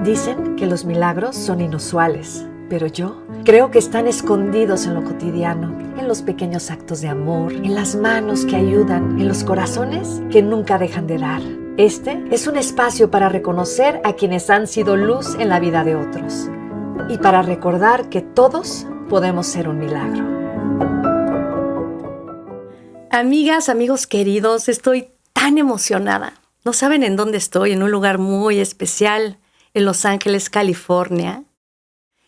Dicen que los milagros son inusuales, pero yo creo que están escondidos en lo cotidiano, en los pequeños actos de amor, en las manos que ayudan, en los corazones que nunca dejan de dar. Este es un espacio para reconocer a quienes han sido luz en la vida de otros y para recordar que todos podemos ser un milagro. Amigas, amigos queridos, estoy tan emocionada. No saben en dónde estoy, en un lugar muy especial, en Los Ángeles, California,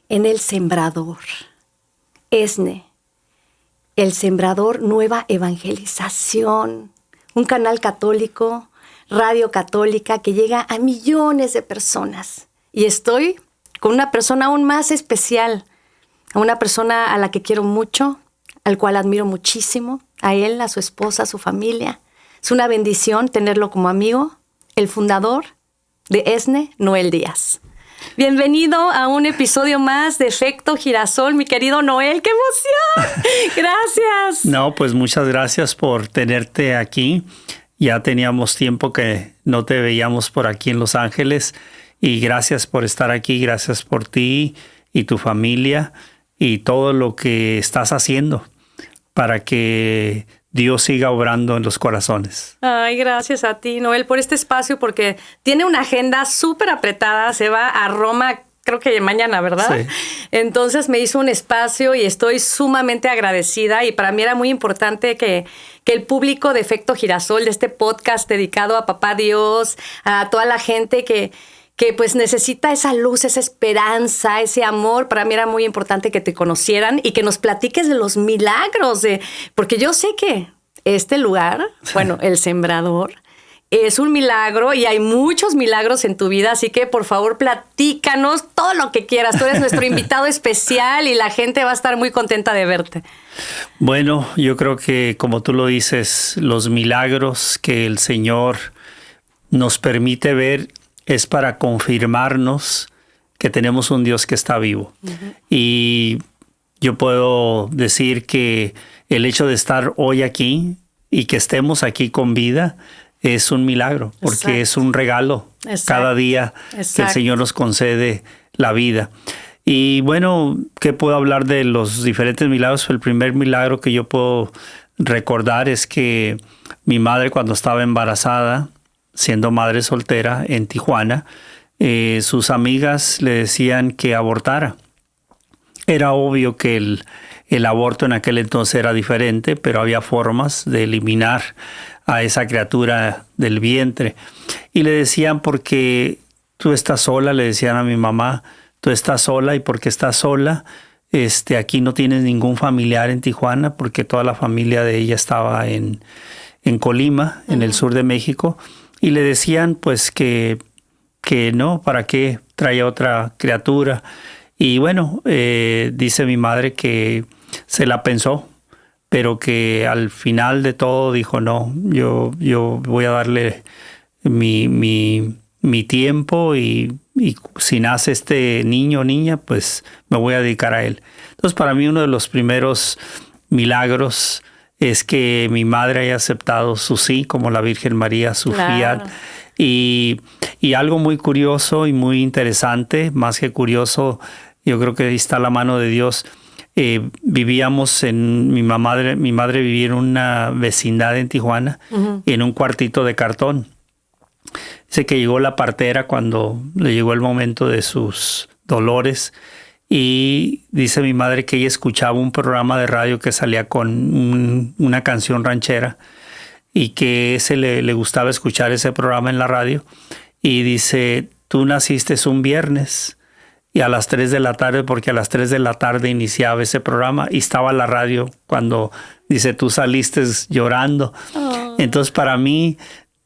en El Sembrador. ESNE, El Sembrador Nueva Evangelización, un canal católico, radio católica que llega a millones de personas. Y estoy con una persona aún más especial, a una persona a la que quiero mucho, al cual admiro muchísimo, a él, a su esposa, a su familia. Es una bendición tenerlo como amigo, el fundador de ESNE, Noel Díaz. Bienvenido a un episodio más de Efecto Girasol, mi querido Noel. ¡Qué emoción! Gracias. No, pues muchas gracias por tenerte aquí. Ya teníamos tiempo que no te veíamos por aquí en Los Ángeles. Y gracias por estar aquí, gracias por ti y tu familia y todo lo que estás haciendo para que Dios siga obrando en los corazones. Ay, gracias a ti, Noel, por este espacio, porque tiene una agenda súper apretada. Se va a Roma, creo que mañana, ¿verdad? Sí. Entonces me hizo un espacio y estoy sumamente agradecida. Y para mí era muy importante que el público de Efecto Girasol, de este podcast dedicado a Papá Dios, a toda la gente que pues necesita esa luz, esa esperanza, ese amor. Para mí era muy importante que te conocieran y que nos platiques de los milagros. Porque yo sé que este lugar, bueno, El Sembrador, es un milagro y hay muchos milagros en tu vida. Así que, por favor, platícanos todo lo que quieras. Tú eres nuestro invitado especial y la gente va a estar muy contenta de verte. Bueno, yo creo que, como tú lo dices, los milagros que el Señor nos permite ver es para confirmarnos que tenemos un Dios que está vivo. Uh-huh. Y yo puedo decir que el hecho de estar hoy aquí y que estemos aquí con vida es un milagro, porque Exacto. Es un regalo. Exacto. Cada día Exacto. Que el Señor nos concede la vida. Y bueno, ¿qué puedo hablar de los diferentes milagros? El primer milagro que yo puedo recordar es que mi madre, cuando estaba embarazada, siendo madre soltera en Tijuana, sus amigas le decían que abortara. Era obvio que el aborto en aquel entonces era diferente, pero había formas de eliminar a esa criatura del vientre. Y le decían, porque tú estás sola, le decían a mi mamá, tú estás sola, y porque estás sola, aquí no tienes ningún familiar en Tijuana, porque toda la familia de ella estaba en Colima, en el sur de México. Y le decían pues que no, ¿para qué traía otra criatura? Y bueno, dice mi madre que se la pensó, pero que al final de todo dijo, no, yo voy a darle mi tiempo y si nace este niño o niña, pues me voy a dedicar a él. Entonces, para mí uno de los primeros milagros es que mi madre haya aceptado su sí, como la Virgen María, su Claro. fiat. Y algo muy curioso y muy interesante, más que curioso, yo creo que ahí está la mano de Dios. Vivíamos mi madre vivía en una vecindad en Tijuana, uh-huh. En un cuartito de cartón. Dice que llegó la partera cuando le llegó el momento de sus dolores. Y dice mi madre que ella escuchaba un programa de radio que salía con una canción ranchera y que le gustaba escuchar ese programa en la radio. Y dice, tú naciste un viernes y a las 3 de la tarde, porque a las 3 de la tarde iniciaba ese programa y estaba la radio cuando dice, tú saliste llorando. Oh. Entonces para mí,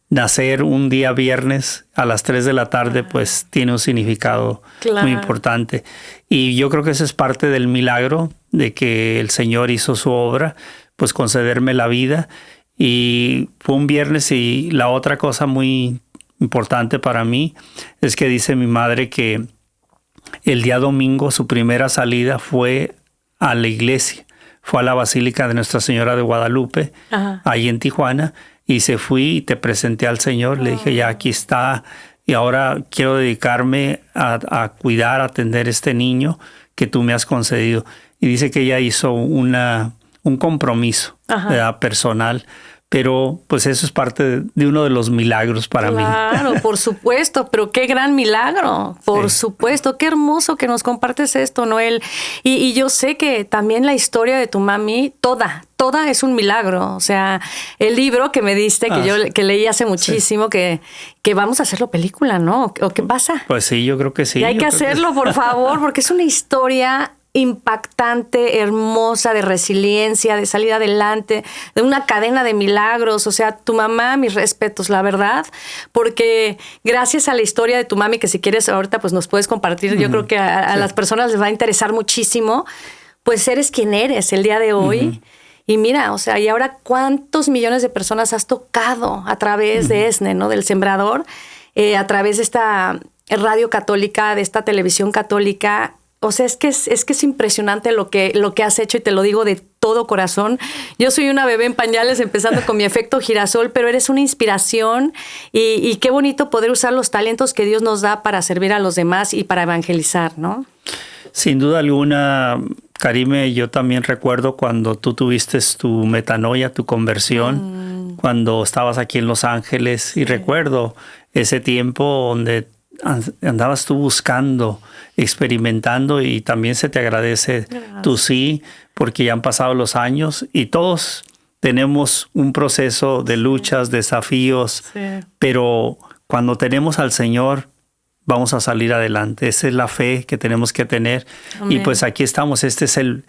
nacer un día viernes a las 3 de la tarde, pues tiene un significado Claro. Muy importante. Y yo creo que eso es parte del milagro de que el Señor hizo su obra, pues concederme la vida. Y fue un viernes. Y la otra cosa muy importante para mí es que dice mi madre que el día domingo su primera salida fue a la iglesia. Fue a la Basílica de Nuestra Señora de Guadalupe, Ajá. Ahí en Tijuana. Y se fui y te presenté al Señor. Le dije, ya aquí está y ahora quiero dedicarme a cuidar, a atender a este niño que tú me has concedido. Y dice que ella hizo un compromiso, ¿verdad?, personal. Pero pues eso es parte de uno de los milagros para mí. Claro, por supuesto, pero qué gran milagro, por supuesto, qué hermoso que nos compartes esto, Noel. Y yo sé que también la historia de tu mami, toda es un milagro. O sea, el libro que me diste, que leí hace muchísimo, que vamos a hacerlo película, ¿no? ¿O qué pasa? Pues sí, yo creo que sí. Y hay que hacerlo, por favor, porque es una historia impactante, hermosa, de resiliencia, de salir adelante, de una cadena de milagros. O sea, tu mamá, mis respetos, la verdad, porque gracias a la historia de tu mami, que si quieres ahorita pues nos puedes compartir, yo creo que a las personas les va a interesar muchísimo, pues eres quien eres el día de hoy. Y mira, o sea, y ahora cuántos millones de personas has tocado a través de ESNE, ¿no? Del Sembrador, a través de esta radio católica, de esta televisión católica. O sea, es que es impresionante lo que has hecho, y te lo digo de todo corazón. Yo soy una bebé en pañales, empezando con mi efecto girasol, pero eres una inspiración, y qué bonito poder usar los talentos que Dios nos da para servir a los demás y para evangelizar, ¿no? Sin duda alguna, Karime, yo también recuerdo cuando tú tuviste tu metanoia, tu conversión, cuando estabas aquí en Los Ángeles, y recuerdo ese tiempo donde andabas tú buscando, experimentando, y también se te agradece tu sí, porque ya han pasado los años y todos tenemos un proceso de luchas, desafíos, pero cuando tenemos al Señor vamos a salir adelante. Esa es la fe que tenemos que tener. Amén. Y pues aquí estamos. Este es el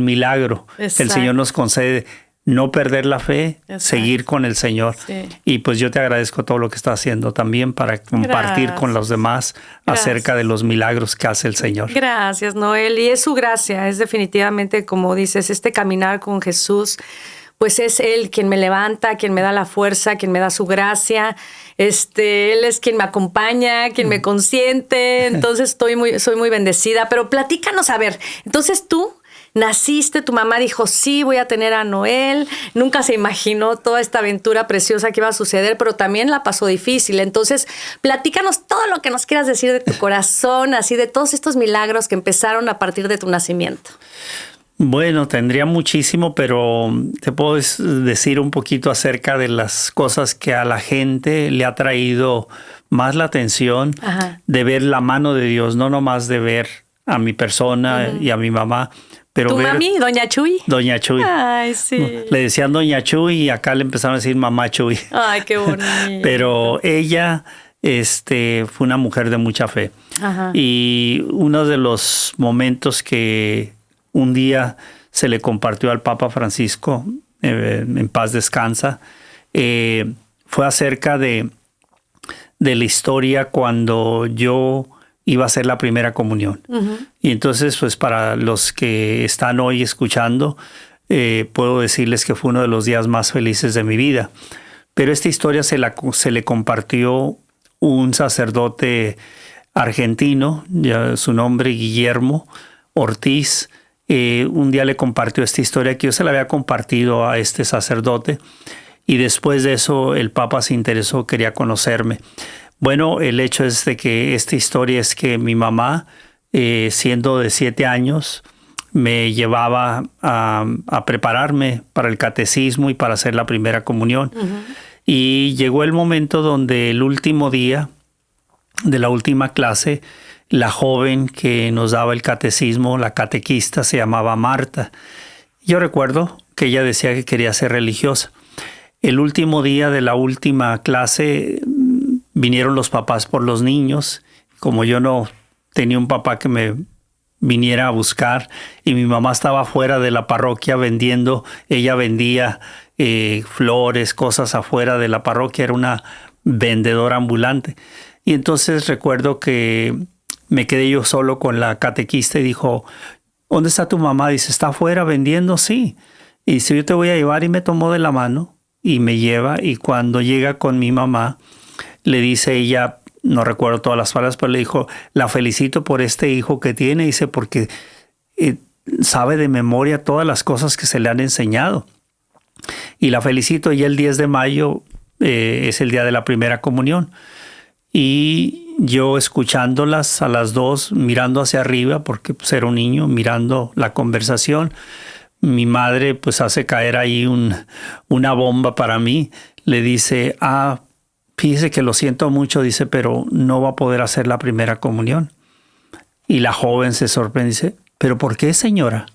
milagro que el Señor nos concede. No perder la fe, seguir con el Señor. Sí. Y pues yo te agradezco todo lo que estás haciendo también para compartir con los demás acerca de los milagros que hace el Señor. Gracias, Noel. Y es su gracia, es definitivamente, como dices, este caminar con Jesús, pues es Él quien me levanta, quien me da la fuerza, quien me da su gracia. Él es quien me acompaña, quien me consiente. Entonces soy muy bendecida. Pero platícanos, a ver, entonces tú naciste, tu mamá dijo, sí, voy a tener a Noel. Nunca se imaginó toda esta aventura preciosa que iba a suceder, pero también la pasó difícil. Entonces, platícanos todo lo que nos quieras decir de tu corazón, así de todos estos milagros que empezaron a partir de tu nacimiento. Bueno, tendría muchísimo, pero te puedo decir un poquito acerca de las cosas que a la gente le ha traído más la atención, de ver la mano de Dios, no nomás de ver a mi persona y a mi mamá. Pero ¿Tu mami, Doña Chuy? Doña Chuy. Ay, sí. Le decían Doña Chuy y acá le empezaron a decir Mamá Chuy. Ay, qué bonito. Pero ella fue una mujer de mucha fe. Y uno de los momentos que un día se le compartió al Papa Francisco, en paz descansa, fue acerca de la historia cuando yo iba a hacer la primera comunión. Y entonces, pues para los que están hoy escuchando, puedo decirles que fue uno de los días más felices de mi vida. Pero esta historia se le compartió un sacerdote argentino, ya su nombre Guillermo Ortiz. Un día le compartió esta historia que yo se la había compartido a este sacerdote, y después de eso el Papa se interesó, quería conocerme. Bueno, el hecho es de que esta historia es que mi mamá, siendo de 7 años, me llevaba a prepararme para el catecismo y para hacer la primera comunión. Y llegó el momento donde el último día de la última clase, la joven que nos daba el catecismo, la catequista, se llamaba Marta. Yo recuerdo que ella decía que quería ser religiosa. El último día de la última clase vinieron los papás por los niños. Como yo no tenía un papá que me viniera a buscar y mi mamá estaba fuera de la parroquia vendiendo, ella vendía flores, cosas afuera de la parroquia, era una vendedora ambulante. Y entonces recuerdo que me quedé yo solo con la catequista y dijo, ¿dónde está tu mamá? Dice, ¿está afuera vendiendo? Sí. Y dice, yo te voy a llevar, y me tomó de la mano y me lleva, y cuando llega con mi mamá, le dice ella, no recuerdo todas las palabras, pero le dijo, la felicito por este hijo que tiene, dice, porque sabe de memoria todas las cosas que se le han enseñado. Y la felicito, y el 10 de mayo es el día de la primera comunión. y yo escuchándolas a las dos, mirando hacia arriba, porque pues era un niño, mirando la conversación. Mi madre pues hace caer ahí una bomba para mí. Le dice, fíjese que lo siento mucho, dice, pero no va a poder hacer la primera comunión. Y la joven se sorprende, dice, ¿pero por qué, señora?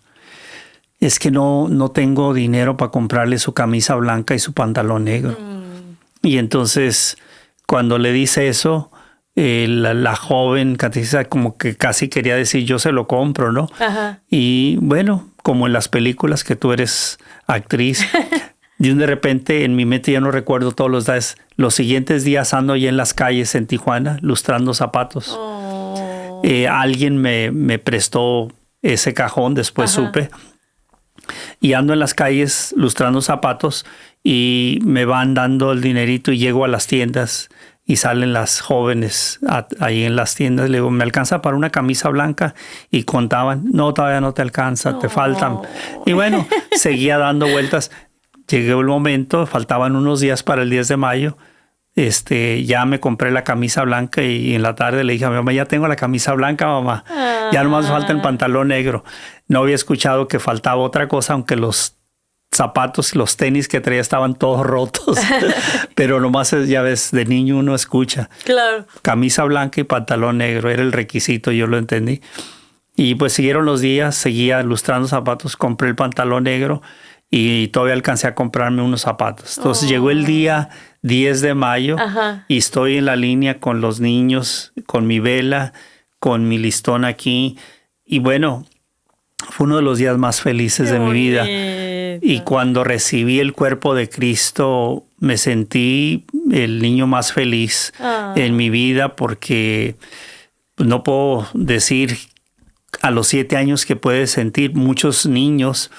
Es que no tengo dinero para comprarle su camisa blanca y su pantalón negro. Y entonces, cuando le dice eso, la joven catequista como que casi quería decir, yo se lo compro, ¿no? Ajá. Y bueno, como en las películas que tú eres actriz, de repente en mi mente ya no recuerdo todos los días. Los siguientes días ando ya en las calles en Tijuana lustrando zapatos. Oh. Alguien me prestó ese cajón, después supe. Y ando en las calles lustrando zapatos y me van dando el dinerito y llego a las tiendas y salen las jóvenes ahí en las tiendas. Le digo, ¿me alcanza para una camisa blanca? Y contaban, no, todavía no te alcanza, te faltan. Y bueno, seguía dando vueltas. Llegó el momento, faltaban unos días para el 10 de mayo. Ya me compré la camisa blanca y en la tarde le dije a mi mamá, ya tengo la camisa blanca, mamá. Ya nomás falta el pantalón negro. No había escuchado que faltaba otra cosa, aunque los zapatos y los tenis que traía estaban todos rotos. Pero nomás, ya ves, de niño uno escucha. Claro. Camisa blanca y pantalón negro, era el requisito, yo lo entendí. Y pues siguieron los días, seguía lustrando zapatos, compré el pantalón negro y todavía alcancé a comprarme unos zapatos. Entonces llegó el día 10 de mayo y estoy en la línea con los niños, con mi vela, con mi listón aquí. Y bueno, fue uno de los días más felices de mi vida. Y cuando recibí el cuerpo de Cristo, me sentí el niño más feliz en mi vida, porque no puedo decir a los 7 años que puedes sentir. Muchos niños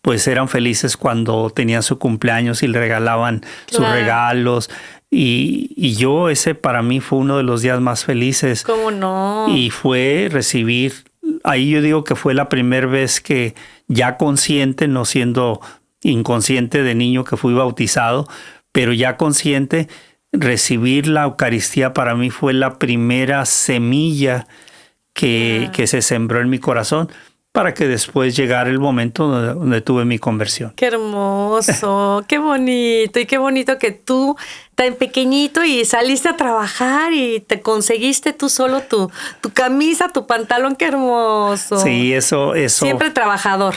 pues eran felices cuando tenían su cumpleaños y le regalaban sus regalos. Y yo, ese para mí fue uno de los días más felices. ¿Cómo no? Y fue recibir, ahí yo digo que fue la primera vez que ya consciente, no siendo inconsciente de niño que fui bautizado, pero ya consciente, recibir la Eucaristía para mí fue la primera semilla que se sembró en mi corazón, para que después llegara el momento donde tuve mi conversión. ¡Qué hermoso! ¡Qué bonito! Y qué bonito que tú, tan pequeñito, y saliste a trabajar y te conseguiste tú solo tu camisa, tu pantalón. ¡Qué hermoso! Sí, eso. Siempre trabajador.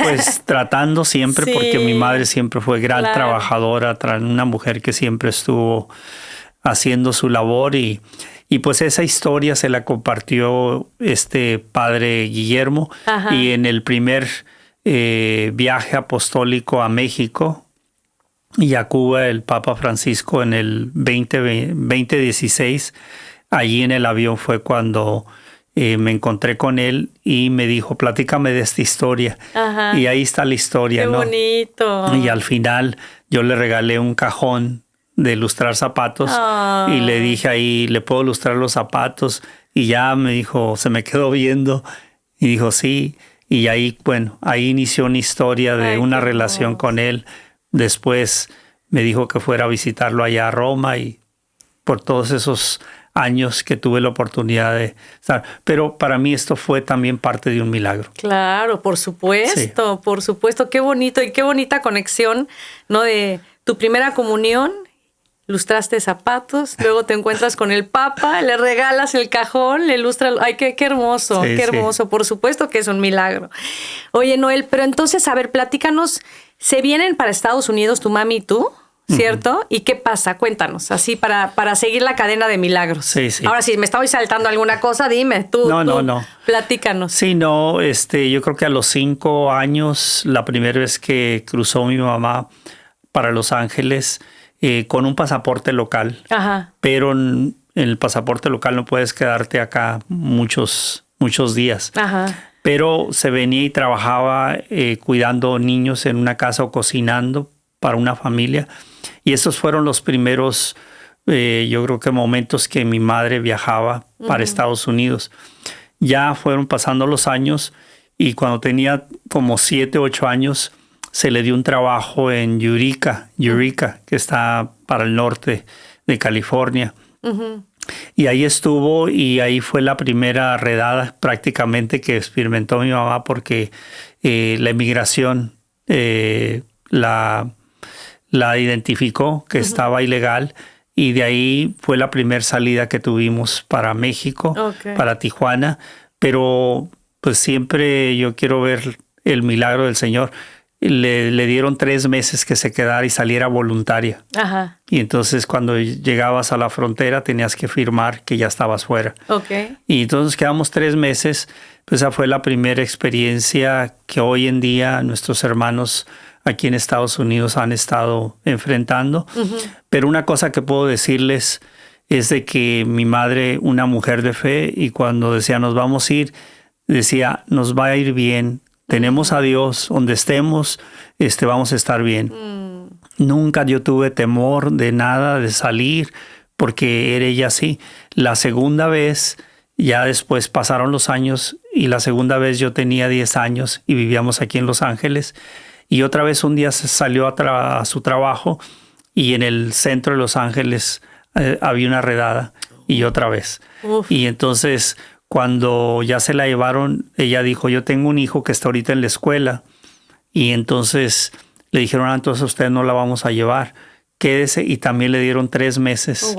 Pues tratando siempre, porque mi madre siempre fue gran trabajadora, una mujer que siempre estuvo haciendo su labor. Y pues esa historia se la compartió padre Guillermo. Y en el primer viaje apostólico a México y a Cuba, el Papa Francisco en el 2016, allí en el avión fue cuando me encontré con él y me dijo, platícame de esta historia. Y ahí está la historia. ¡Qué bonito! Y al final yo le regalé un cajón de lustrar zapatos y le dije ahí, ¿le puedo lustrar los zapatos? Y ya me dijo, se me quedó viendo y dijo sí. Y ahí, bueno, ahí inició una historia de una relación con él. Después me dijo que fuera a visitarlo allá a Roma, y por todos esos años que tuve la oportunidad de estar. Pero para mí esto fue también parte de un milagro. Claro, por supuesto, por supuesto. Qué bonito y qué bonita conexión, ¿no? De tu primera comunión, lustraste zapatos, luego te encuentras con el Papa, le regalas el cajón, le ilustras. ¡Ay, qué hermoso! ¡Qué hermoso! Por supuesto que es un milagro. Oye, Noel, pero entonces, a ver, platícanos. ¿Se vienen para Estados Unidos tu mami y tú? ¿Cierto? ¿Y qué pasa? Cuéntanos, así para seguir la cadena de milagros. Sí. Ahora, si me estoy saltando alguna cosa, dime, tú. No. Platícanos. Sí, no, yo creo que a los 5 años, la primera vez que cruzó mi mamá para Los Ángeles, con un pasaporte local. Pero en el pasaporte local no puedes quedarte acá muchos días. Pero se venía y trabajaba cuidando niños en una casa o cocinando para una familia. Y esos fueron los primeros, yo creo que momentos que mi madre viajaba para Estados Unidos. Ya fueron pasando los años y cuando tenía como 7, 8 años, se le dio un trabajo en Eureka, que está para el norte de California. Y ahí estuvo y ahí fue la primera redada prácticamente que experimentó mi mamá porque la inmigración la identificó que estaba ilegal y de ahí fue la primera salida que tuvimos para México, para Tijuana. Pero pues siempre yo quiero ver el milagro del Señor. Le dieron 3 meses que se quedara y saliera voluntaria. Ajá. Y entonces cuando llegabas a la frontera tenías que firmar que ya estabas fuera. Okay. Y entonces quedamos 3 meses. Pues esa fue la primera experiencia que hoy en día nuestros hermanos aquí en Estados Unidos han estado enfrentando. Pero una cosa que puedo decirles es de que mi madre, una mujer de fe, y cuando decía nos vamos a ir, decía nos va a ir bien. Tenemos a Dios, donde estemos, vamos a estar bien. Nunca yo tuve temor de nada, de salir, porque era ella así. La segunda vez, ya después pasaron los años, y la segunda vez yo tenía 10 años y vivíamos aquí en Los Ángeles. Y otra vez un día se salió a su trabajo y en el centro de Los Ángeles había una redada y otra vez. Uf. Y entonces cuando ya se la llevaron, ella dijo, yo tengo un hijo que está ahorita en la escuela. Y entonces le dijeron, entonces a usted no la vamos a llevar, quédese. Y también le dieron 3 meses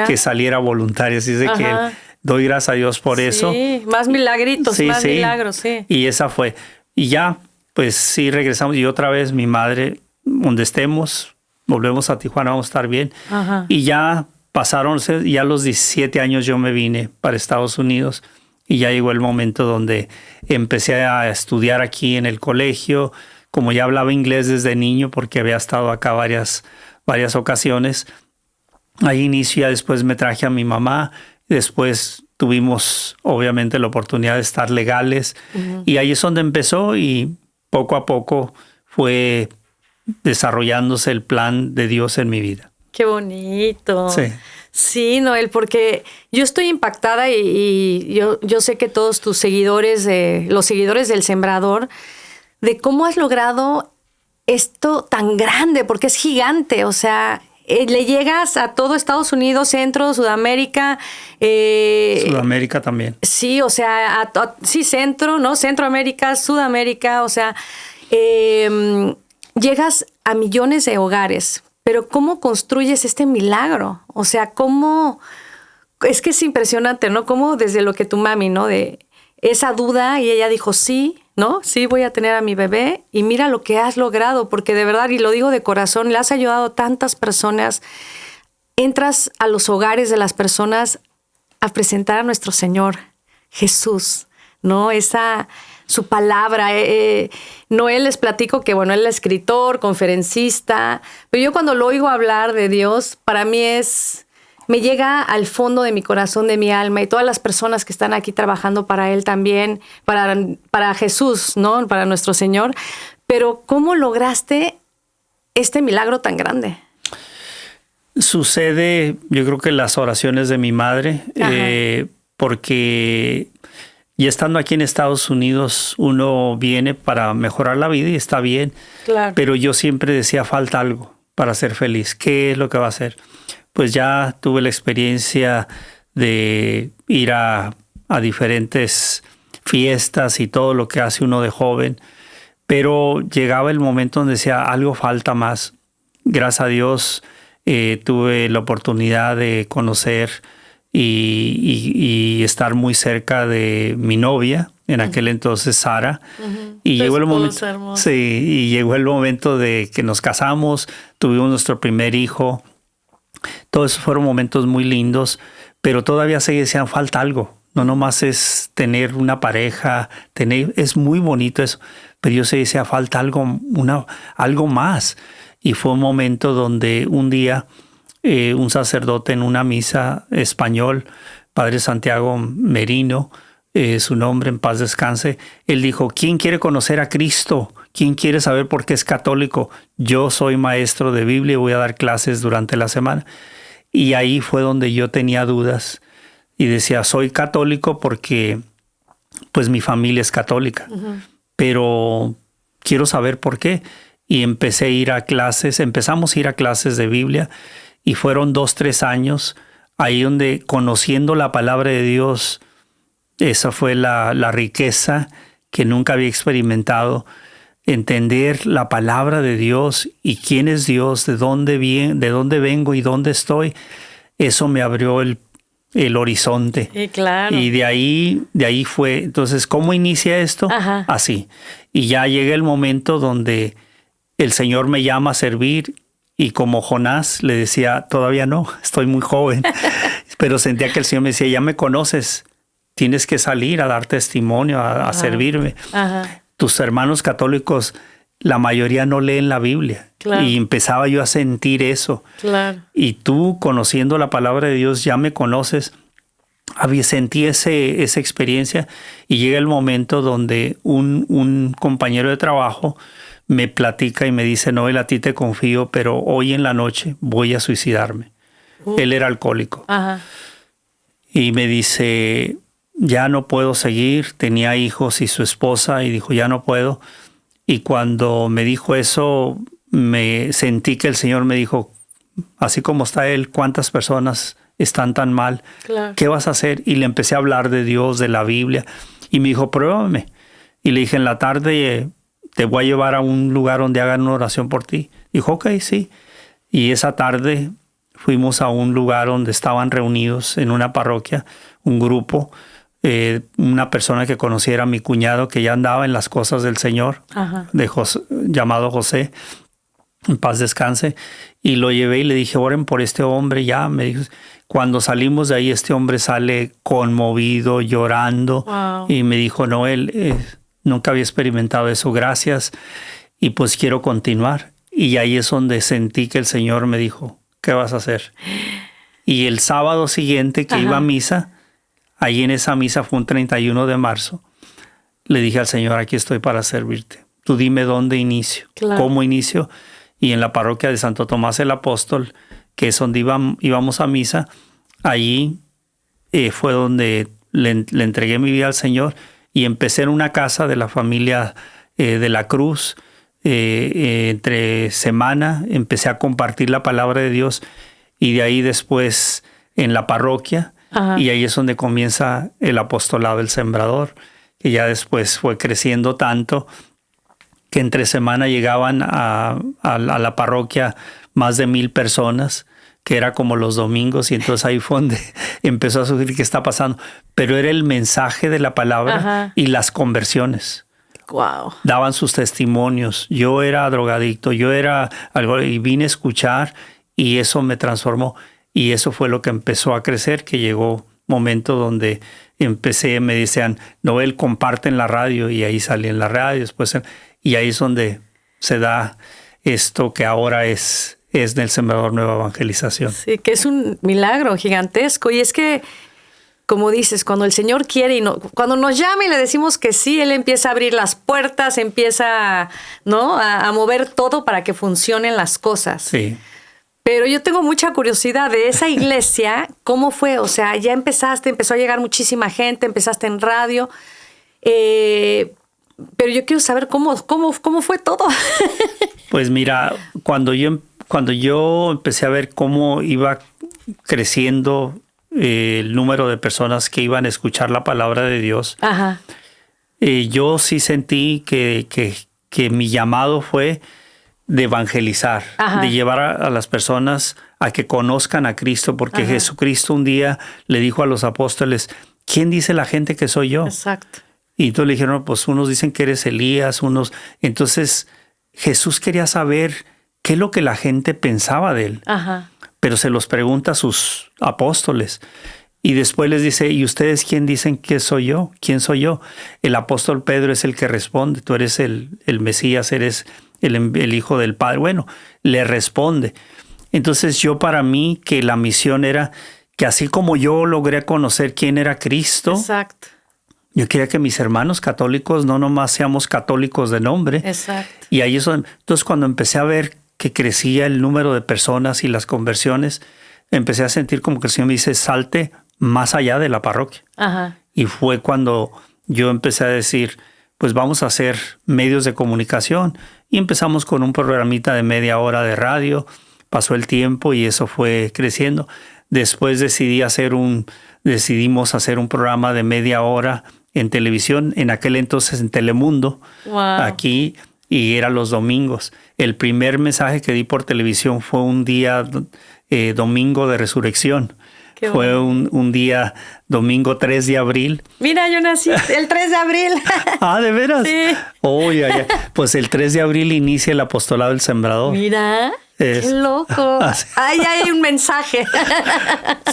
que saliera voluntaria. Así de que doy gracias a Dios por eso. Sí, más milagritos, más milagros, sí. Y esa fue. Y ya, pues sí, regresamos. Y otra vez mi madre, donde estemos, volvemos a Tijuana, vamos a estar bien. Ajá. Y ya pasaron, ya a los 17 años yo me vine para Estados Unidos y ya llegó el momento donde empecé a estudiar aquí en el colegio. Como ya hablaba inglés desde niño porque había estado acá varias ocasiones, ahí inicio, ya después me traje a mi mamá, después tuvimos obviamente la oportunidad de estar legales y ahí es donde empezó y poco a poco fue desarrollándose el plan de Dios en mi vida. Qué bonito. Sí. Sí, Noel, porque yo estoy impactada y yo sé que todos tus seguidores, los seguidores del Sembrador, de cómo has logrado esto tan grande, porque es gigante, o sea, le llegas a todo Estados Unidos, Centro, Sudamérica. Sudamérica también. Sí, o sea, sí, Centro, ¿no? Centroamérica, Sudamérica, o sea, llegas a millones de hogares. Pero ¿cómo construyes este milagro? O sea, ¿cómo? Es que es impresionante, ¿no? Cómo desde lo que tu mami, ¿no? De esa duda y ella dijo, sí, ¿no? Sí, voy a tener a mi bebé y mira lo que has logrado, porque de verdad, y lo digo de corazón, le has ayudado a tantas personas. Entras a los hogares de las personas a presentar a nuestro Señor Jesús, ¿no? Su palabra. Noel, les platico que, bueno, él es escritor, conferencista, pero yo cuando lo oigo hablar de Dios, para mí me llega al fondo de mi corazón, de mi alma, y todas las personas que están aquí trabajando para él también, para Jesús, ¿no? Para nuestro Señor. Pero ¿cómo lograste este milagro tan grande? Sucede, yo creo que las oraciones de mi madre, porque ya estando aquí en Estados Unidos, uno viene para mejorar la vida y está bien. Claro. Pero yo siempre decía, falta algo para ser feliz. ¿Qué es lo que va a hacer? Pues ya tuve la experiencia de ir a diferentes fiestas y todo lo que hace uno de joven. Pero llegaba el momento donde decía, algo falta más. Gracias a Dios tuve la oportunidad de conocer y estar muy cerca de mi novia, en aquel entonces Sara. Y llegó el momento, y llegó el momento de que nos casamos, tuvimos nuestro primer hijo. Todos esos fueron momentos muy lindos, pero todavía se decían, falta algo. No nomás es tener una pareja, es muy bonito eso, pero yo se decía, falta algo más. Y fue un momento donde un día un sacerdote en una misa español, Padre Santiago Merino, su nombre, en paz descanse, él dijo, ¿quién quiere conocer a Cristo? ¿Quién quiere saber por qué es católico? Yo soy maestro de Biblia y voy a dar clases durante la semana. Y ahí fue donde yo tenía dudas y decía, soy católico porque pues mi familia es católica, pero quiero saber por qué. Y empezamos a ir a clases de Biblia y fueron 2-3 años ahí donde conociendo la palabra de Dios, esa fue la riqueza que nunca había experimentado. Entender la palabra de Dios y quién es Dios, de dónde vengo y dónde estoy, eso me abrió el horizonte. Claro. Y de ahí fue. Entonces, ¿cómo inicia esto? Ajá. Así. Y ya llega el momento donde el Señor me llama a servir y como Jonás le decía, todavía no, estoy muy joven. Pero sentía que el Señor me decía, ya me conoces, tienes que salir a dar testimonio, a servirme. Ajá. Tus hermanos católicos, la mayoría no leen la Biblia. Claro. Y empezaba yo a sentir eso. Claro. Y tú, conociendo la palabra de Dios, ya me conoces. Sentí esa experiencia y llega el momento donde un compañero de trabajo me platica y me dice, Noel, a ti te confío, pero hoy en la noche voy a suicidarme. Él era alcohólico. Ajá. Y me dice, ya no puedo seguir, tenía hijos y su esposa y dijo, ya no puedo. Y cuando me dijo eso, me sentí que el Señor me dijo, así como está Él, ¿cuántas personas están tan mal? Claro. ¿Qué vas a hacer? Y le empecé a hablar de Dios, de la Biblia. Y me dijo, pruébame. Y le dije, en la tarde te voy a llevar a un lugar donde hagan una oración por ti. Dijo, ok, sí. Y esa tarde fuimos a un lugar donde estaban reunidos en una parroquia, un grupo, una persona que conociera a mi cuñado que ya andaba en las cosas del Señor, Ajá. llamado José, en paz descanse, y lo llevé y le dije, oren por este hombre. Ya me dijo, cuando salimos de ahí, este hombre sale conmovido, llorando, Wow. y me dijo, Noel, nunca había experimentado eso, gracias, y pues quiero continuar. Y ahí es donde sentí que el Señor me dijo, ¿qué vas a hacer? Y el sábado siguiente que iba a misa, ahí en esa misa fue un 31 de marzo, le dije al Señor, aquí estoy para servirte. Tú dime dónde inicio, Claro. cómo inicio. Y en la parroquia de Santo Tomás el Apóstol, que es donde íbamos a misa, allí fue donde le entregué mi vida al Señor y empecé en una casa de la familia de la Cruz. Entre semana empecé a compartir la palabra de Dios y de ahí después en la parroquia. Ajá. Y ahí es donde comienza el apostolado del Sembrador, que ya después fue creciendo tanto que entre semana llegaban a la parroquia más de 1,000 personas, que era como los domingos, y entonces ahí fue donde empezó a surgir qué está pasando. Pero era el mensaje de la palabra. Ajá. Y las conversiones. Wow. Daban sus testimonios. Yo era drogadicto, yo era algo, y vine a escuchar y eso me transformó. Y eso fue lo que empezó a crecer, que llegó momento donde empecé, me decían, Noel, comparte en la radio, y ahí salí en la radio, después y ahí es donde se da esto que ahora es del Sembrador Nueva Evangelización. Sí, que es un milagro gigantesco. Y es que, como dices, cuando el Señor quiere y cuando nos llama y le decimos que sí, Él empieza a abrir las puertas, empieza, ¿no?, a mover todo para que funcionen las cosas. Sí. Pero yo tengo mucha curiosidad de esa iglesia, ¿cómo fue? O sea, ya empezó a llegar muchísima gente, empezaste en radio, pero yo quiero saber cómo fue todo. Pues mira, cuando yo empecé a ver cómo iba creciendo el número de personas que iban a escuchar la palabra de Dios, Ajá. Yo sí sentí que mi llamado fue de evangelizar, Ajá. de llevar a las personas a que conozcan a Cristo, porque Ajá. Jesucristo un día le dijo a los apóstoles, ¿quién dice la gente que soy yo? Exacto. Y entonces le dijeron, pues unos dicen que eres Elías, unos... Entonces Jesús quería saber qué es lo que la gente pensaba de él. Ajá. Pero se los pregunta a sus apóstoles. Y después les dice, ¿y ustedes quién dicen que soy yo? ¿Quién soy yo? El apóstol Pedro es el que responde, tú eres el Mesías, eres el Hijo del Padre. Bueno, le responde. Entonces yo, para mí, que la misión era que así como yo logré conocer quién era Cristo, Exacto. yo quería que mis hermanos católicos no nomás seamos católicos de nombre. Exacto. Y ahí eso, entonces cuando empecé a ver que crecía el número de personas y las conversiones, empecé a sentir como que el Señor me dice, salte más allá de la parroquia. Ajá. Y fue cuando yo empecé a decir, pues vamos a hacer medios de comunicación. Y empezamos con un programita de media hora de radio. Pasó el tiempo y eso fue creciendo. Después decidimos hacer un programa de media hora en televisión, en aquel entonces en Telemundo, aquí, y era los domingos. El primer mensaje que di por televisión fue un día domingo de resurrección. Fue un día domingo 3 de abril. Mira, yo nací el 3 de abril. Ah, ¿de veras? Sí. Pues el 3 de abril inicia el apostolado del sembrador. Mira, qué loco. Ahí hay un mensaje.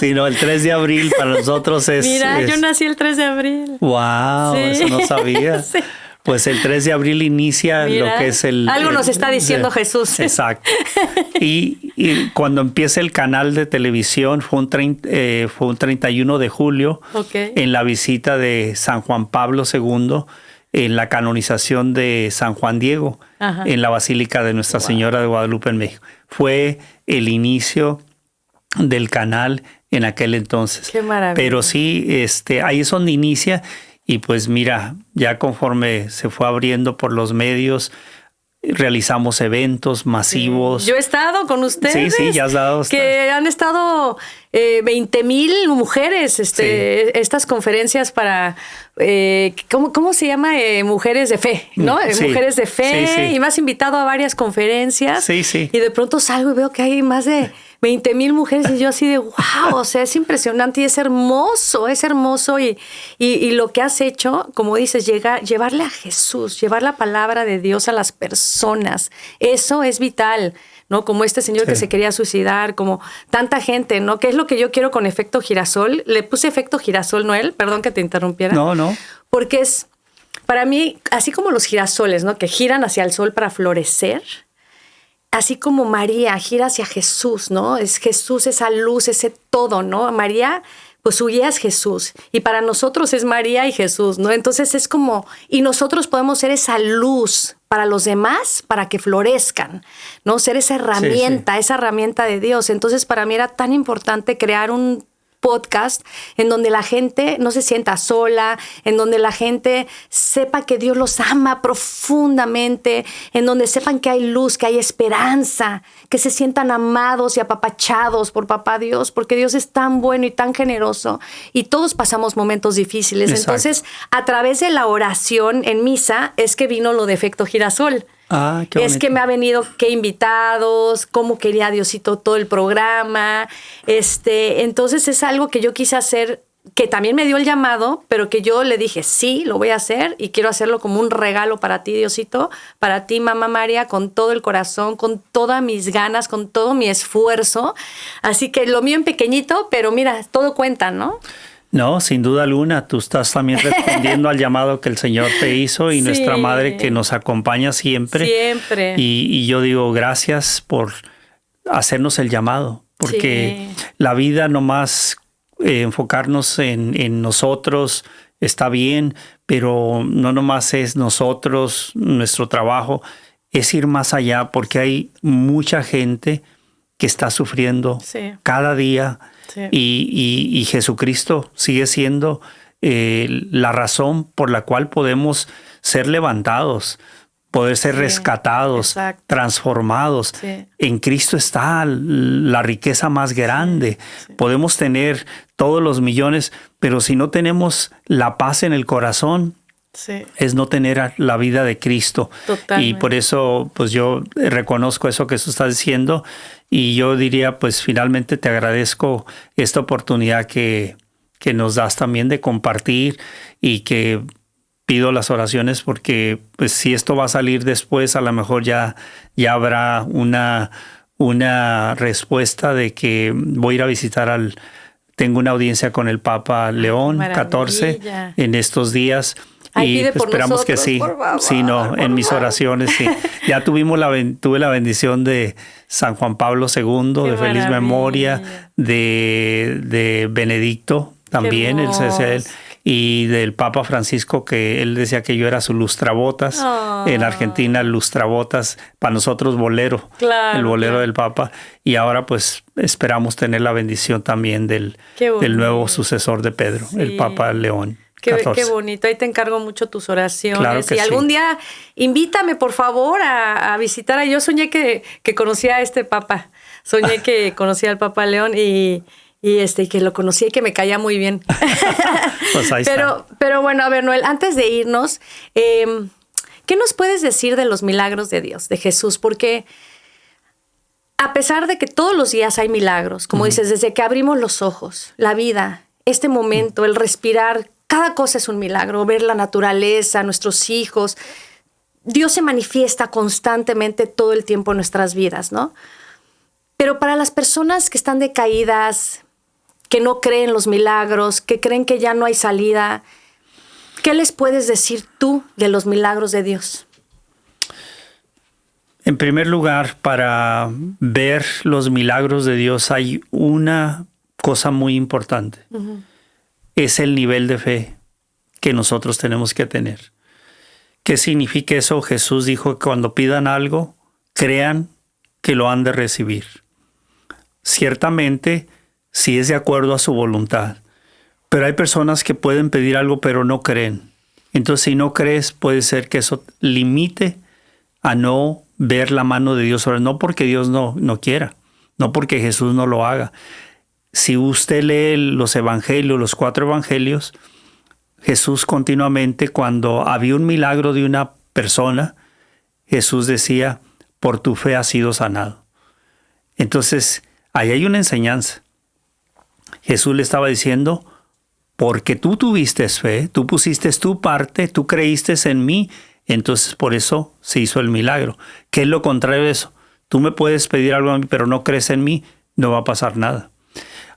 Sí, no, el 3 de abril para nosotros es... Mira, yo nací el 3 de abril. ¡Wow! Sí. Eso no sabía. Sí. Pues el 3 de abril inicia lo que es el... Algo nos está diciendo Jesús. Exacto. Y cuando empieza el canal de televisión fue un 31 de julio, en la visita de San Juan Pablo II, en la canonización de San Juan Diego, en la Basílica de Nuestra Señora de Guadalupe en México. Fue el inicio del canal en aquel entonces. ¡Qué maravilla! Pero sí, ahí es donde inicia. Y pues mira, ya conforme se fue abriendo por los medios, realizamos eventos masivos. Yo he estado con ustedes. Sí, ya has dado. Que han estado 20,000 mujeres, estas conferencias para, ¿cómo se llama? Mujeres de fe, ¿no? Sí. Mujeres de fe. Sí. Y me has invitado a varias conferencias. Sí. Y de pronto salgo y veo que hay más de 20,000 mujeres y yo así de wow, o sea, es impresionante y es hermoso y lo que has hecho, como dices, llevarle a Jesús, llevar la palabra de Dios a las personas, eso es vital, ¿no? Como este señor que se quería suicidar, como tanta gente, ¿no? ¿Qué es lo que yo quiero con efecto girasol? Le puse efecto girasol, Noel, perdón que te interrumpiera. No. Porque es, para mí, así como los girasoles, ¿no? Que giran hacia el sol para florecer. Así como María gira hacia Jesús, ¿no? Es Jesús, esa luz, ese todo, ¿no? María, pues su guía es Jesús. Y para nosotros es María y Jesús, ¿no? Entonces es como, y nosotros podemos ser esa luz para los demás, para que florezcan, ¿no? Ser esa herramienta de Dios. Entonces para mí era tan importante crear un podcast en donde la gente no se sienta sola, en donde la gente sepa que Dios los ama profundamente, en donde sepan que hay luz, que hay esperanza, que se sientan amados y apapachados por Papá Dios, porque Dios es tan bueno y tan generoso y todos pasamos momentos difíciles. Exacto. Entonces, a través de la oración en misa es que vino lo de efecto girasol. Ah, qué bonito. Es que me ha venido qué invitados, cómo quería Diosito todo el programa. Entonces es algo que yo quise hacer, que también me dio el llamado, pero que yo le dije, sí, lo voy a hacer y quiero hacerlo como un regalo para ti, Diosito, para ti, Mamá María, con todo el corazón, con todas mis ganas, con todo mi esfuerzo. Así que lo mío en pequeñito, pero mira, todo cuenta, ¿no? No, sin duda alguna, tú estás también respondiendo al llamado que el Señor te hizo y nuestra Madre que nos acompaña siempre. Siempre. Y yo digo gracias por hacernos el llamado, porque la vida nomás enfocarnos en nosotros está bien, pero no nomás es nosotros, nuestro trabajo, es ir más allá, porque hay mucha gente que está sufriendo cada día. Sí. Y Jesucristo sigue siendo la razón por la cual podemos ser levantados, poder ser rescatados, transformados. Sí. En Cristo está la riqueza más grande. Sí. Podemos tener todos los millones, pero si no tenemos la paz en el corazón, es no tener la vida de Cristo. Totalmente. Y por eso, pues yo reconozco eso que tú estás diciendo. Y yo diría, pues finalmente te agradezco esta oportunidad que nos das también de compartir y que pido las oraciones porque pues si esto va a salir después, a lo mejor ya habrá una respuesta de que voy a ir a visitar tengo una audiencia con el Papa León XIV en estos días. Ay, y esperamos nosotros, que sí. Por favor, sí, no, en mis oraciones, sí. Ya tuve la bendición de San Juan Pablo II, de feliz memoria, de Benedicto también, él y del Papa Francisco, que él decía que yo era su lustrabotas. En Argentina, el lustrabotas, para nosotros bolero, el bolero del Papa. Y ahora pues esperamos tener la bendición también del nuevo sucesor de Pedro, el Papa León. Qué bonito, ahí te encargo mucho tus oraciones. Claro que y algún día invítame, por favor, a visitar. Yo soñé que conocía a este Papa, soñé que conocía al Papa León y y que lo conocí y que me caía muy bien. Pues ahí está. Pero bueno, a ver, Noel, antes de irnos, ¿qué nos puedes decir de los milagros de Dios, de Jesús? Porque a pesar de que todos los días hay milagros, como dices, desde que abrimos los ojos, la vida, este momento, el respirar, cada cosa es un milagro, ver la naturaleza, nuestros hijos. Dios se manifiesta constantemente todo el tiempo en nuestras vidas, ¿no? Pero para las personas que están decaídas, que no creen los milagros, que creen que ya no hay salida, ¿qué les puedes decir tú de los milagros de Dios? En primer lugar, para ver los milagros de Dios hay una cosa muy importante. Es el nivel de fe que nosotros tenemos que tener. ¿Qué significa eso? Jesús dijo que cuando pidan algo, crean que lo han de recibir. Ciertamente, sí es de acuerdo a su voluntad, pero hay personas que pueden pedir algo pero no creen. Entonces, si no crees, puede ser que eso limite a no ver la mano de Dios. No porque Dios no quiera, no porque Jesús no lo haga. Si usted lee los evangelios, los 4 evangelios, Jesús continuamente, cuando había un milagro de una persona, Jesús decía, por tu fe has sido sanado. Entonces, ahí hay una enseñanza. Jesús le estaba diciendo, porque tú tuviste fe, tú pusiste tu parte, tú creíste en mí, entonces por eso se hizo el milagro. ¿Qué es lo contrario de eso? Tú me puedes pedir algo a mí, pero no crees en mí, no va a pasar nada.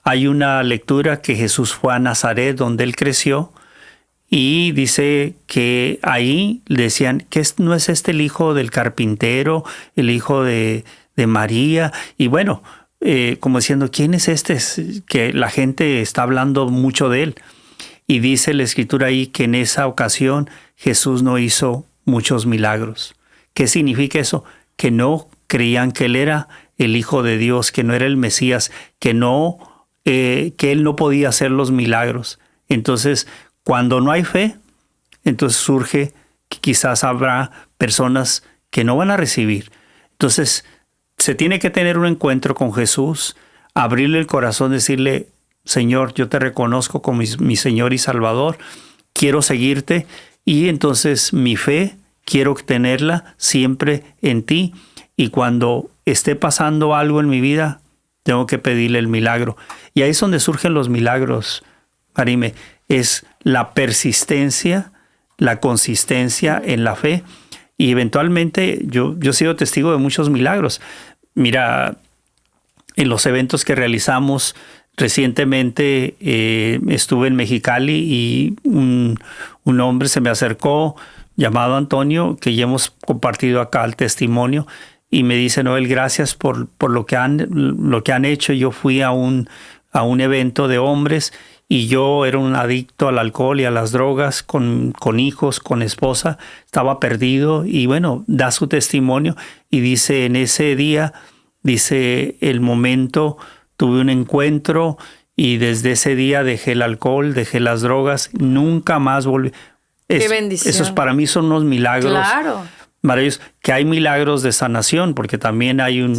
Hay una lectura que Jesús fue a Nazaret, donde él creció, y dice que ahí le decían, ¿no es este el hijo del carpintero, el hijo de María? Y bueno, como diciendo, ¿quién es este? Que la gente está hablando mucho de él. Y dice la escritura ahí que en esa ocasión Jesús no hizo muchos milagros. ¿Qué significa eso? Que no creían que él era el Hijo de Dios, que no era el Mesías, que él no podía hacer los milagros. Entonces, cuando no hay fe, entonces surge que quizás habrá personas que no van a recibir. Entonces, se tiene que tener un encuentro con Jesús, abrirle el corazón, decirle, Señor, yo te reconozco como mi Señor y Salvador, quiero seguirte y entonces mi fe quiero tenerla siempre en ti y cuando esté pasando algo en mi vida, tengo que pedirle el milagro. Y ahí es donde surgen los milagros, Marime, es la persistencia, la consistencia en la fe y eventualmente yo he sido testigo de muchos milagros. Mira, en los eventos que realizamos recientemente estuve en Mexicali y un hombre se me acercó llamado Antonio, que ya hemos compartido acá el testimonio, y me dice, Noel, gracias por lo que han hecho. Yo fui a un evento de hombres y yo era un adicto al alcohol y a las drogas, con hijos, con esposa, estaba perdido y bueno, da su testimonio y dice, en ese día, dice, el momento, tuve un encuentro y desde ese día dejé el alcohol, dejé las drogas, nunca más volví. Qué bendición. Esos para mí son unos milagros. Claro. Maravillosos. Que hay milagros de sanación, porque también hay un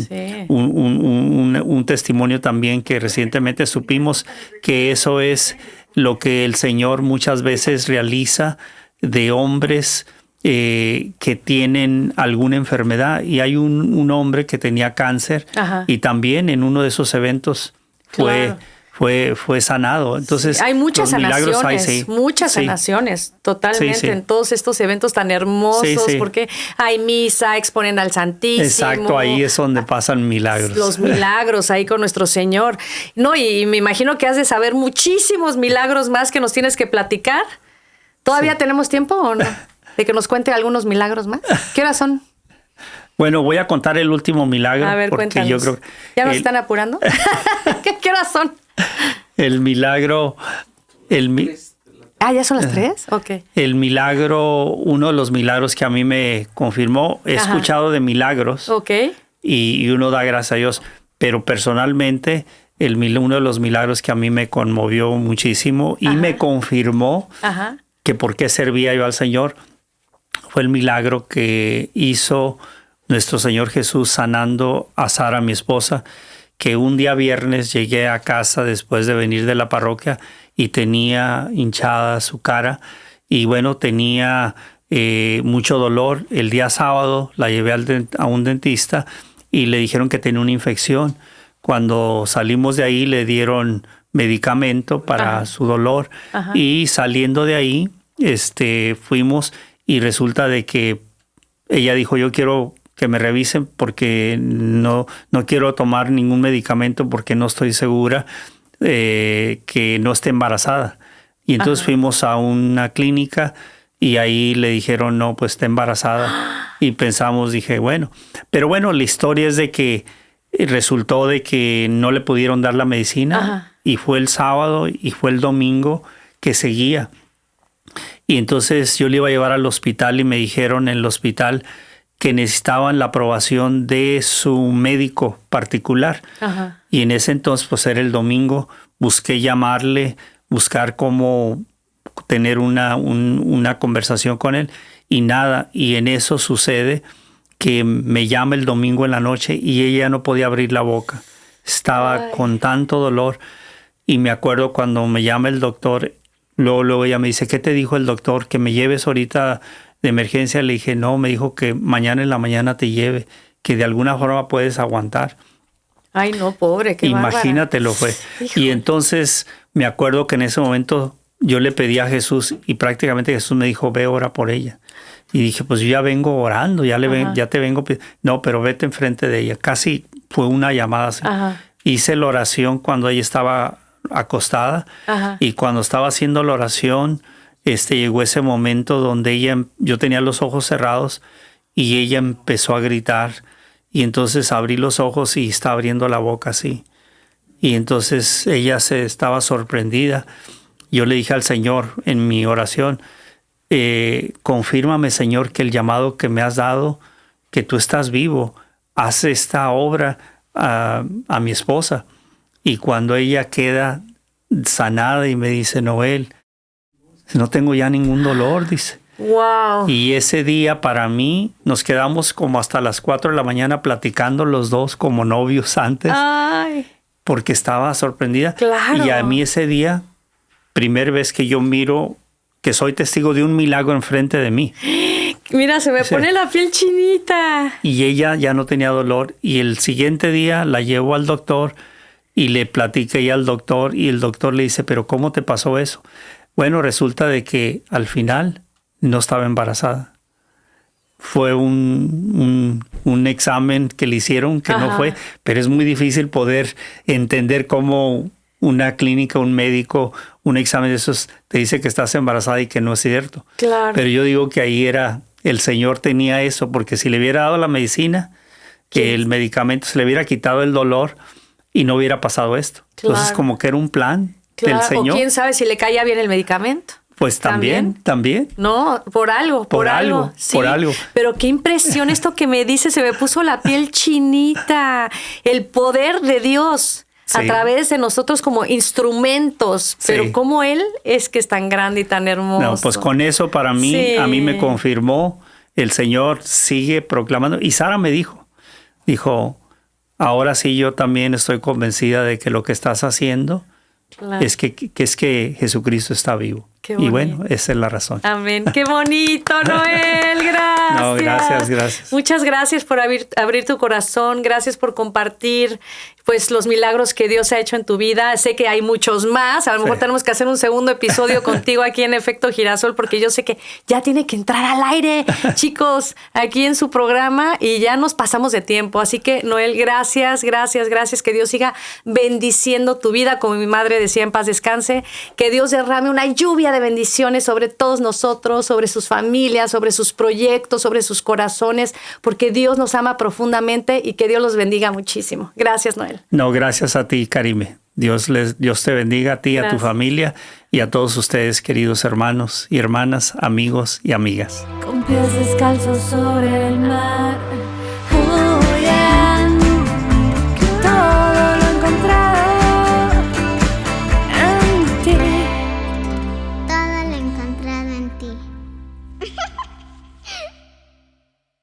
testimonio también que recientemente supimos que eso es lo que el Señor muchas veces realiza de hombres que tienen alguna enfermedad. Y hay un hombre que tenía cáncer. Ajá. Y también en uno de esos eventos fue sanado. Entonces, hay muchas sanaciones, muchas sanaciones, totalmente, en todos estos eventos tan hermosos, porque hay misa, exponen al Santísimo. Exacto, ahí es donde pasan milagros. Los milagros ahí con nuestro Señor. No, y me imagino que has de saber muchísimos milagros más que nos tienes que platicar. ¿Todavía tenemos tiempo o no? De que nos cuente algunos milagros más. ¿Qué horas son? Bueno, voy a contar el último milagro. A ver, porque cuéntanos. Yo creo ¿Ya nos están apurando? ¿Qué horas son? El milagro... ¿ya son las 3? Ok. El milagro, uno de los milagros que a mí me confirmó, he escuchado de milagros. Ok. Y uno da gracias a Dios. Pero personalmente, uno de los milagros que a mí me conmovió muchísimo y me confirmó que por qué servía yo al Señor, fue el milagro que hizo nuestro Señor Jesús sanando a Sara, mi esposa, que un día viernes llegué a casa después de venir de la parroquia y tenía hinchada su cara y bueno, tenía mucho dolor. El día sábado la llevé a un dentista y le dijeron que tenía una infección. Cuando salimos de ahí le dieron medicamento para su dolor. Ajá. Y saliendo de ahí fuimos y resulta de que ella dijo, yo quiero que me revisen porque no quiero tomar ningún medicamento porque no estoy segura que no esté embarazada. Y entonces Ajá. fuimos a una clínica y ahí le dijeron, no, pues está embarazada. Y pensamos, dije, bueno. Pero bueno, la historia es de que resultó de que no le pudieron dar la medicina. Ajá. Y fue el sábado y fue el domingo que seguía. Y entonces yo le iba a llevar al hospital y me dijeron en el hospital que necesitaban la aprobación de su médico particular. Ajá. Y en ese entonces, pues era el domingo, busqué llamarle, buscar cómo tener una conversación con él y nada. Y en eso sucede que me llama el domingo en la noche y ella no podía abrir la boca. Estaba con tanto dolor. Y me acuerdo cuando me llama el doctor, luego ella me dice, ¿qué te dijo el doctor? ¿Que me lleves ahorita de emergencia? Le dije, no, me dijo que mañana en la mañana te lleve, que de alguna forma puedes aguantar. Ay, no, pobre, qué Imagínatelo, fue. Hijo. Y entonces me acuerdo que en ese momento yo le pedí a Jesús y prácticamente Jesús me dijo, ve, ora por ella. Y dije, pues yo ya vengo orando, ya te vengo. No, pero vete enfrente de ella. Casi fue una llamada así. Ajá. Hice la oración cuando ella estaba acostada. Ajá. Y cuando estaba haciendo la oración, llegó ese momento donde yo tenía los ojos cerrados y ella empezó a gritar. Y entonces abrí los ojos y está abriendo la boca así. Y entonces ella estaba sorprendida. Yo le dije al Señor en mi oración, confírmame, Señor, que el llamado que me has dado, que tú estás vivo, haz esta obra a mi esposa. Y cuando ella queda sanada y me dice, Noel, no tengo ya ningún dolor, dice. Wow. Y ese día para mí nos quedamos como hasta las 4 de la mañana platicando los dos como novios antes. Ay. Porque estaba sorprendida. Claro. Y a mí ese día, primera vez que yo miro que soy testigo de un milagro enfrente de mí. Mira, se me pone la piel chinita. Y ella ya no tenía dolor. Y el siguiente día la llevo al doctor y le platiqué al doctor y el doctor le dice, ¿pero cómo te pasó eso? Bueno, resulta de que al final no estaba embarazada. Fue un examen que le hicieron que Ajá. no fue, pero es muy difícil poder entender cómo una clínica, un médico, un examen de esos te dice que estás embarazada y que no es cierto. Claro. Pero yo digo que ahí el Señor tenía eso, porque si le hubiera dado la medicina, que el medicamento se le hubiera quitado el dolor y no hubiera pasado esto. Claro. Entonces como que era un plan del Señor. O quién sabe si le caía bien el medicamento. Pues también. No, por algo. Sí. Por algo. Pero qué impresión esto que me dice, se me puso la piel chinita. El poder de Dios sí. a través de nosotros como instrumentos. Sí. Pero cómo Él es que es tan grande y tan hermoso. No, pues con eso para mí, sí. a mí me confirmó, el Señor sigue proclamando. Y Sara me dijo, ahora sí yo también estoy convencida de que lo que estás haciendo claro. es que Jesucristo está vivo. Y bueno, esa es la razón. Amén. ¡Qué bonito, Noel! Gracias. No, gracias. Muchas gracias por abrir tu corazón. Gracias por compartir pues los milagros que Dios ha hecho en tu vida. Sé que hay muchos más. A lo mejor tenemos que hacer un segundo episodio contigo aquí en Efecto Girasol, porque yo sé que ya tiene que entrar al aire, chicos, aquí en su programa y ya nos pasamos de tiempo. Así que, Noel, gracias. Que Dios siga bendiciendo tu vida, como mi madre decía, en paz descanse. Que Dios derrame una lluvia de bendiciones sobre todos nosotros, sobre sus familias, sobre sus proyectos, sobre sus corazones, porque Dios nos ama profundamente y que Dios los bendiga muchísimo. Gracias, Noel. No, gracias a ti, Karime. Dios te bendiga a ti, gracias. A tu familia y a todos ustedes, queridos hermanos y hermanas, amigos y amigas. Con pies descalzos sobre el mar.